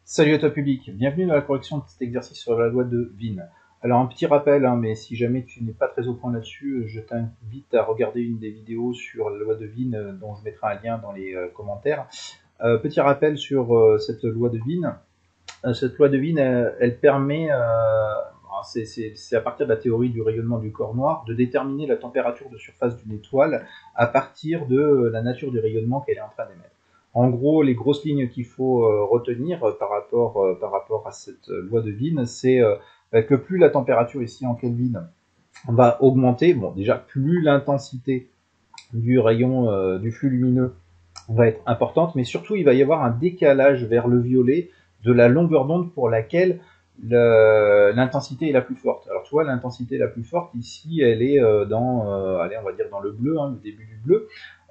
Salut à toi public, bienvenue dans la correction de cet exercice sur la loi de Wien. Alors un petit rappel, mais si jamais tu n'es pas très au point là-dessus, je t'invite à regarder une des vidéos sur la loi de Wien dont je mettrai un lien dans les commentaires. Petit rappel sur cette loi de Wien. Cette loi de Wien, elle permet, c'est à partir de la théorie du rayonnement du corps noir, de déterminer la température de surface d'une étoile à partir de la nature du rayonnement qu'elle est en train d'émettre. En gros, les grosses lignes qu'il faut retenir par rapport à cette loi de Wien, c'est que plus la température ici en Kelvin va augmenter, bon déjà plus l'intensité du rayon du flux lumineux va être importante, mais surtout il va y avoir un décalage vers le violet de la longueur d'onde pour laquelle l'intensité est la plus forte. Alors tu vois, l'intensité la plus forte ici, elle est allez, on va dire dans le bleu, le début du bleu.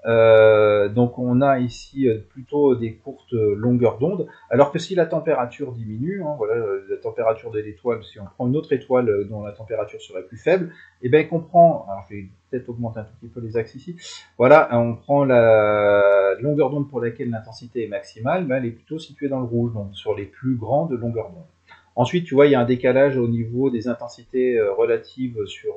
Donc on a ici plutôt des courtes longueurs d'onde, alors que si la température diminue, voilà la température de l'étoile, si on prend une autre étoile dont la température serait plus faible, et bien qu'on prend, alors je vais peut-être augmenter un tout petit peu les axes ici, voilà, on prend la longueur d'onde pour laquelle l'intensité est maximale, elle est plutôt située dans le rouge, donc sur les plus grandes longueurs d'onde. Ensuite, tu vois, il y a un décalage au niveau des intensités relatives sur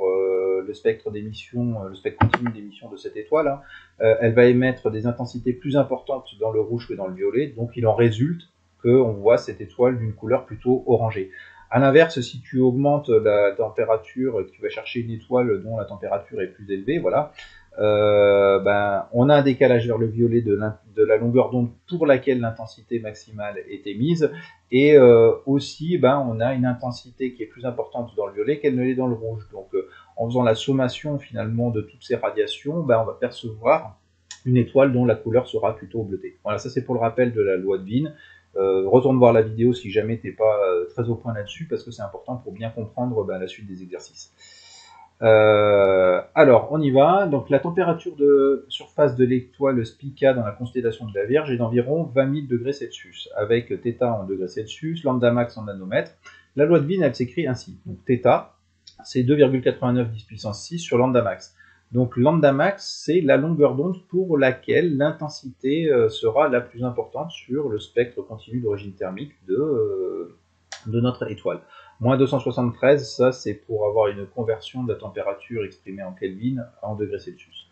le spectre d'émission, le spectre continu d'émission de cette étoile. Elle va émettre des intensités plus importantes dans le rouge que dans le violet, donc il en résulte qu'on voit cette étoile d'une couleur plutôt orangée. A l'inverse, si tu augmentes la température, que tu vas chercher une étoile dont la température est plus élevée, voilà, on a un décalage vers le violet de la longueur d'onde pour laquelle l'intensité maximale est émise, et aussi on a une intensité qui est plus importante dans le violet qu'elle ne l'est dans le rouge. Donc en faisant la sommation finalement de toutes ces radiations, on va percevoir une étoile dont la couleur sera plutôt bleutée. Voilà, ça c'est pour le rappel de la loi de Wien. Retourne voir la vidéo si jamais t'es pas très au point là-dessus, parce que c'est important pour bien comprendre la suite des exercices. Alors, on y va. Donc, la température de surface de l'étoile Spica dans la constellation de la Vierge est d'environ 20 000 degrés Celsius, avec θ en degrés Celsius, lambda max en nanomètres. La loi de Wien, elle s'écrit ainsi. Donc, θ, c'est 2,89 10 puissance 6 sur lambda max. Donc, lambda max, c'est la longueur d'onde pour laquelle l'intensité sera la plus importante sur le spectre continu d'origine thermique de notre étoile. Moins 273, ça c'est pour avoir une conversion de la température exprimée en Kelvin en degrés Celsius.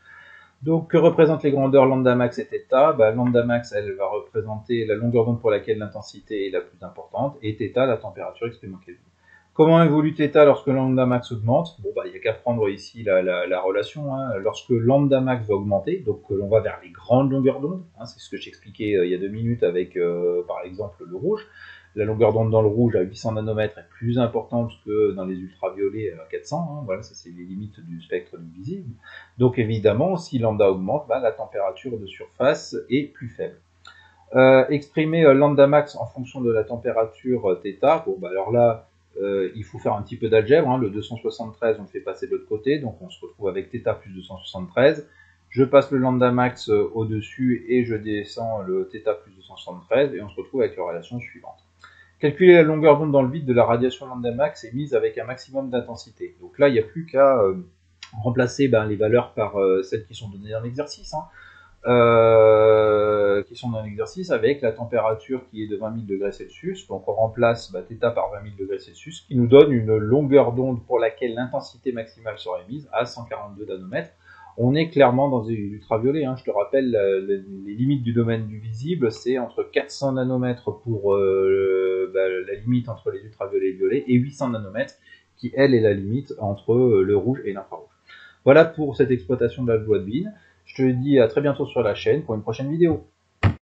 Donc que représentent les grandeurs lambda max et θ? Lambda max, elle va représenter la longueur d'onde pour laquelle l'intensité est la plus importante, et θ, la température exprimée en Kelvin. Comment évolue θ lorsque lambda max augmente? Il n'y a qu'à prendre ici la relation. Lorsque lambda max va augmenter, donc l'on va vers les grandes longueurs d'onde, c'est ce que j'expliquais il y a 2 minutes avec par exemple le rouge. La longueur d'onde dans le rouge à 800 nanomètres est plus importante que dans les ultraviolets à 400. Voilà, ça c'est les limites du spectre du visible. Donc évidemment, si lambda augmente, la température de surface est plus faible. Exprimer lambda max en fonction de la température θ, alors là, il faut faire un petit peu d'algèbre. Le 273, on le fait passer de l'autre côté, donc on se retrouve avec θ plus 273. Je passe le lambda max au-dessus et je descends le θ plus 273, et on se retrouve avec la relation suivante. Calculer la longueur d'onde dans le vide de la radiation lambda max émise avec un maximum d'intensité. Donc là, il n'y a plus qu'à remplacer les valeurs par celles qui sont données dans l'exercice. Avec la température qui est de 20 000 degrés Celsius. Donc on remplace θ par 20 000 degrés Celsius, qui nous donne une longueur d'onde pour laquelle l'intensité maximale sera émise à 142 nanomètres. On est clairement dans les ultraviolets. Je te rappelle, les limites du domaine du visible, c'est entre 400 nanomètres pour la limite entre les ultraviolets et les violets, et 800 nanomètres qui, elle, est la limite entre le rouge et l'infrarouge. Voilà pour cette exploitation de la loi de Wien. Je te dis à très bientôt sur la chaîne pour une prochaine vidéo.